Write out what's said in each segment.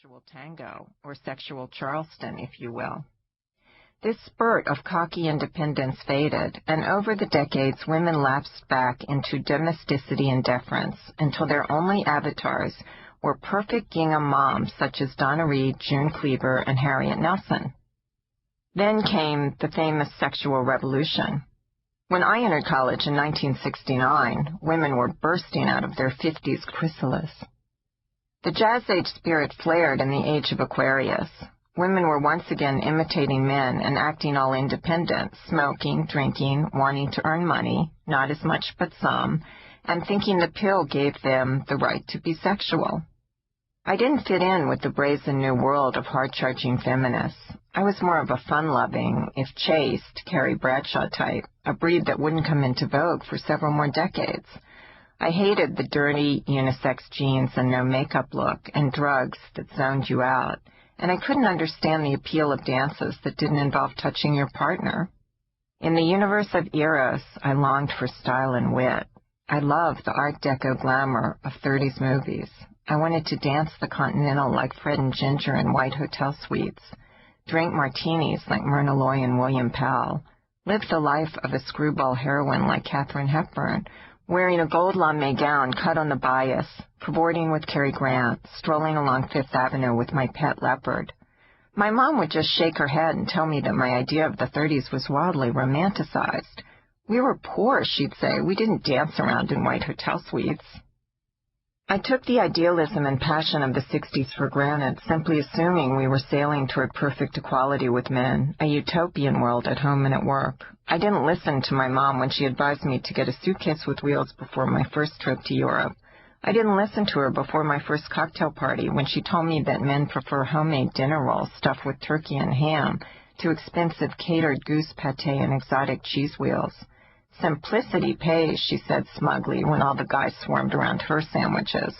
sexual tango, or sexual Charleston, if you will. This spurt of cocky independence faded, and over the decades women lapsed back into domesticity and deference until their only avatars were perfect gingham moms such as Donna Reed, June Cleaver, and Harriet Nelson. Then came the famous sexual revolution. When I entered college in 1969, women were bursting out of their 50s chrysalis. The Jazz Age spirit flared in the age of Aquarius. Women were once again imitating men and acting all independent, smoking, drinking, wanting to earn money, not as much but some, and thinking the pill gave them the right to be sexual. I didn't fit in with the brazen new world of hard-charging feminists. I was more of a fun-loving, if chaste, Carrie Bradshaw type, a breed that wouldn't come into vogue for several more decades. I hated the dirty unisex jeans and no makeup look and drugs that zoned you out, and I couldn't understand the appeal of dances that didn't involve touching your partner. In the universe of Eros, I longed for style and wit. I loved the Art Deco glamour of 30s movies. I wanted to dance the Continental like Fred and Ginger in white hotel suites, drink martinis like Myrna Loy and William Powell, live the life of a screwball heroine like Katharine Hepburn, wearing a gold lame gown cut on the bias, cavorting with Cary Grant, strolling along Fifth Avenue with my pet leopard. My mom would just shake her head and tell me that my idea of the 30s was wildly romanticized. We were poor, she'd say. We didn't dance around in white hotel suites. I took the idealism and passion of the 60s for granted, simply assuming we were sailing toward perfect equality with men, a utopian world at home and at work. I didn't listen to my mom when she advised me to get a suitcase with wheels before my first trip to Europe. I didn't listen to her before my first cocktail party when she told me that men prefer homemade dinner rolls stuffed with turkey and ham to expensive catered goose pate and exotic cheese wheels. Simplicity pays, she said smugly when all the guys swarmed around her sandwiches.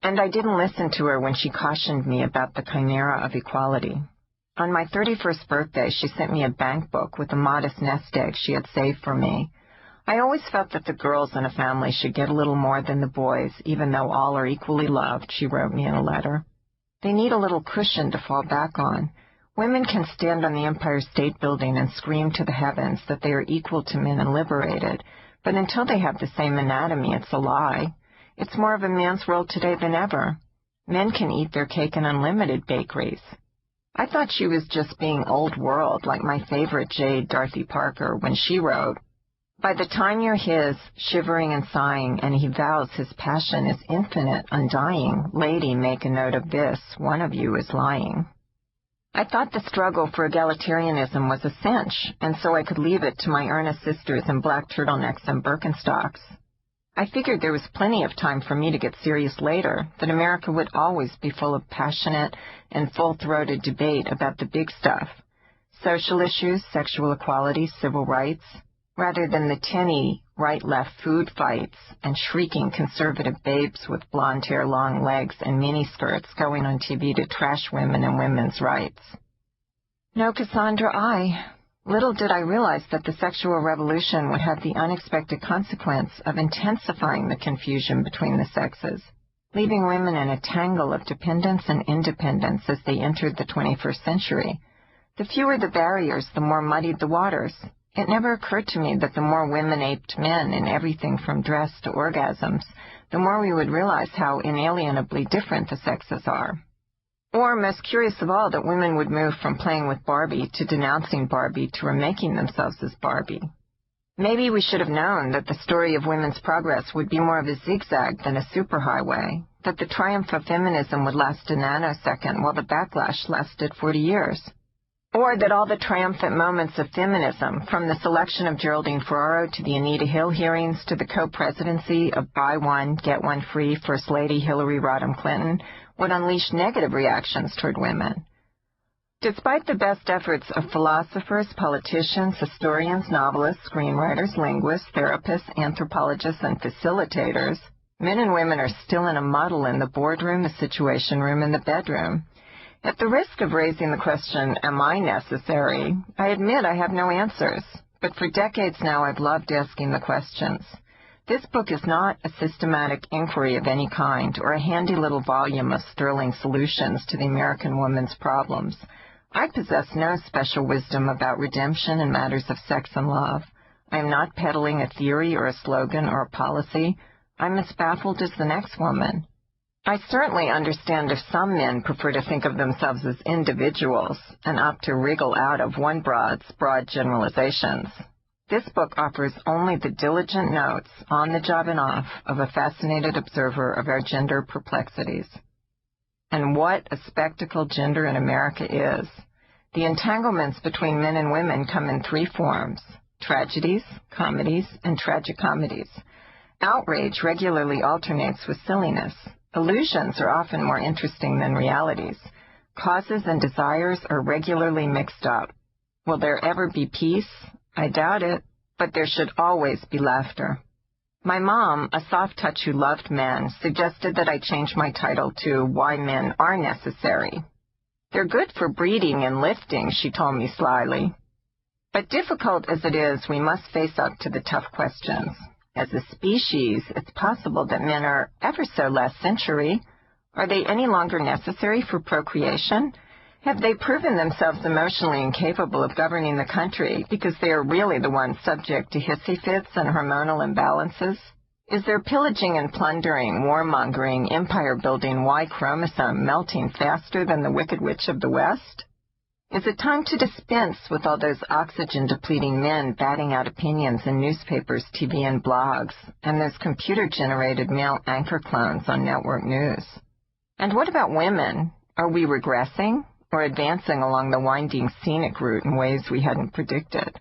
And I didn't listen to her when she cautioned me about the chimera of equality. On my 31st birthday, she sent me a bank book with a modest nest egg she had saved for me. I always felt that the girls in a family should get a little more than the boys, even though all are equally loved, she wrote me in a letter. They need a little cushion to fall back on. Women can stand on the Empire State Building and scream to the heavens that they are equal to men and liberated, but until they have the same anatomy, it's a lie. It's more of a man's world today than ever. Men can eat their cake in unlimited bakeries. I thought she was just being old world, like my favorite jade, Dorothy Parker, when she wrote, "By the time you're his, shivering and sighing, and he vows his passion is infinite, undying, lady, make a note of this, one of you is lying." I thought the struggle for egalitarianism was a cinch, and so I could leave it to my earnest sisters in black turtlenecks and Birkenstocks. I figured there was plenty of time for me to get serious later, that America would always be full of passionate and full-throated debate about the big stuff, social issues, sexual equality, civil rights, rather than the tinny right-left food fights and shrieking conservative babes with blonde hair, long legs, and miniskirts going on TV to trash women and women's rights. No, Cassandra, little did I realize that the sexual revolution would have the unexpected consequence of intensifying the confusion between the sexes, leaving women in a tangle of dependence and independence as they entered the 21st century. The fewer the barriers, the more muddied the waters. It never occurred to me that the more women aped men in everything from dress to orgasms, the more we would realize how inalienably different the sexes are. Or, most curious of all, that women would move from playing with Barbie to denouncing Barbie to remaking themselves as Barbie. Maybe we should have known that the story of women's progress would be more of a zigzag than a superhighway, that the triumph of feminism would last a nanosecond while the backlash lasted 40 years. Or that all the triumphant moments of feminism, from the selection of Geraldine Ferraro to the Anita Hill hearings to the co-presidency of buy one, get one free First Lady Hillary Rodham Clinton, would unleash negative reactions toward women. Despite the best efforts of philosophers, politicians, historians, novelists, screenwriters, linguists, therapists, anthropologists, and facilitators, men and women are still in a muddle in the boardroom, the situation room, and the bedroom. At the risk of raising the question, am I necessary, I admit I have no answers, but for decades now I've loved asking the questions. This book is not a systematic inquiry of any kind or a handy little volume of sterling solutions to the American woman's problems. I possess no special wisdom about redemption in matters of sex and love. I am not peddling a theory or a slogan or a policy. I'm as baffled as the next woman. I certainly understand if some men prefer to think of themselves as individuals and opt to wriggle out of one broad generalizations. This book offers only the diligent notes, on the job and off, of a fascinated observer of our gender perplexities. And what a spectacle gender in America is. The entanglements between men and women come in three forms: tragedies, comedies, and tragicomedies. Outrage regularly alternates with silliness. Illusions are often more interesting than realities. Causes and desires are regularly mixed up. Will there ever be peace? I doubt it, but there should always be laughter. My mom, a soft touch who loved men, suggested that I change my title to Why Men Are Necessary. They're good for breeding and lifting, she told me slyly. But difficult as it is, we must face up to the tough questions. As a species, it's possible that men are ever so last century. Are they any longer necessary for procreation? Have they proven themselves emotionally incapable of governing the country because they are really the ones subject to hissy fits and hormonal imbalances? Is their pillaging and plundering, warmongering, empire-building Y chromosome melting faster than the Wicked Witch of the West? Is it time to dispense with all those oxygen-depleting men batting out opinions in newspapers, TV, and blogs, and those computer-generated male anchor clones on network news? And what about women? Are we regressing or advancing along the winding scenic route in ways we hadn't predicted?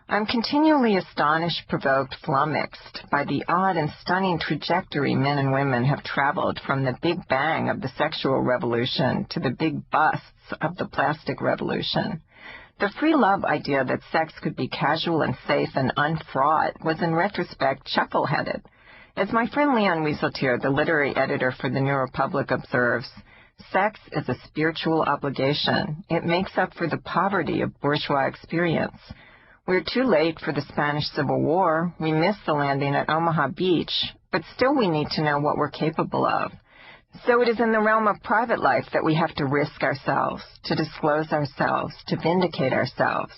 I'm continually astonished, provoked, flummoxed by the odd and stunning trajectory men and women have traveled from the big bang of the sexual revolution to the big busts of the plastic revolution. The free love idea that sex could be casual and safe and unfraught was in retrospect chuckle-headed. As my friend Leon Wieseltier, the literary editor for the New Republic, observes, sex is a spiritual obligation. It makes up for the poverty of bourgeois experience. We're too late for the Spanish Civil War. We missed the landing at Omaha Beach, but still we need to know what we're capable of. So it is in the realm of private life that we have to risk ourselves, to disclose ourselves, to vindicate ourselves.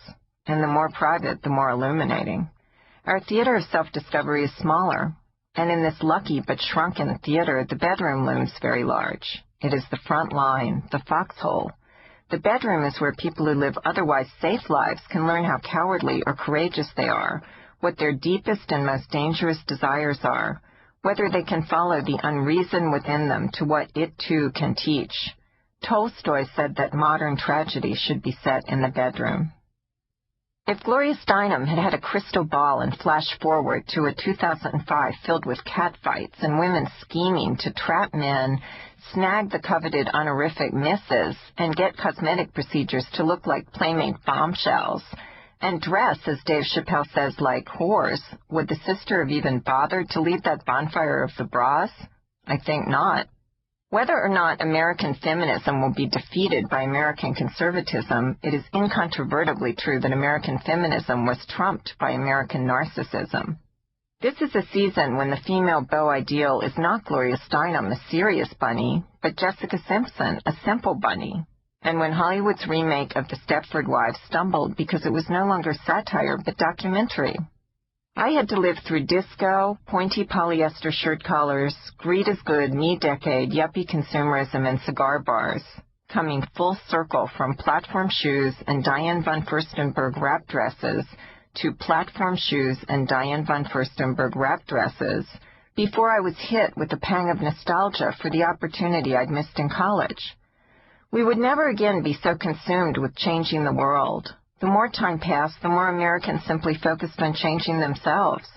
And the more private, the more illuminating. Our theater of self-discovery is smaller, and in this lucky but shrunken theater, the bedroom looms very large. It is the front line, the foxhole. The bedroom is where people who live otherwise safe lives can learn how cowardly or courageous they are, what their deepest and most dangerous desires are, whether they can follow the unreason within them to what it too can teach. Tolstoy said that modern tragedy should be set in the bedroom. If Gloria Steinem had had a crystal ball and flashed forward to a 2005 filled with catfights and women scheming to trap men, snag the coveted honorific misses, and get cosmetic procedures to look like Playmate bombshells, and dress, as Dave Chappelle says, like whores, would the sister have even bothered to lead that bonfire of the bras? I think not. Whether or not American feminism will be defeated by American conservatism, it is incontrovertibly true that American feminism was trumped by American narcissism. This is a season when the female beau ideal is not Gloria Steinem, a serious bunny, but Jessica Simpson, a simple bunny. And when Hollywood's remake of The Stepford Wives stumbled because it was no longer satire but documentary. I had to live through disco, pointy polyester shirt collars, greed is good, me decade, yuppie consumerism, and cigar bars, coming full circle from platform shoes and Diane von Furstenberg wrap dresses to platform shoes and Diane von Furstenberg wrap dresses before I was hit with a pang of nostalgia for the opportunity I'd missed in college. We would never again be so consumed with changing the world. The more time passed, the more Americans simply focused on changing themselves.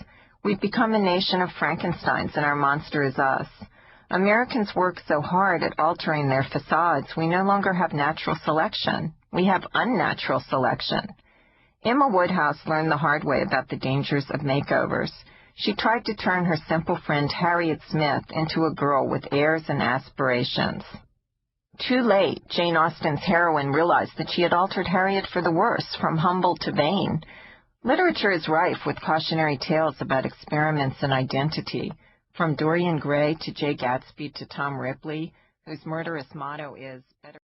We've become a nation of Frankensteins, and our monster is us. Americans work so hard at altering their facades, we no longer have natural selection. We have unnatural selection. Emma Woodhouse learned the hard way about the dangers of makeovers. She tried to turn her simple friend Harriet Smith into a girl with airs and aspirations. Too late, Jane Austen's heroine realized that she had altered Harriet for the worse, from humble to vain. Literature is rife with cautionary tales about experiments in identity, from Dorian Gray to Jay Gatsby to Tom Ripley, whose murderous motto is, "Better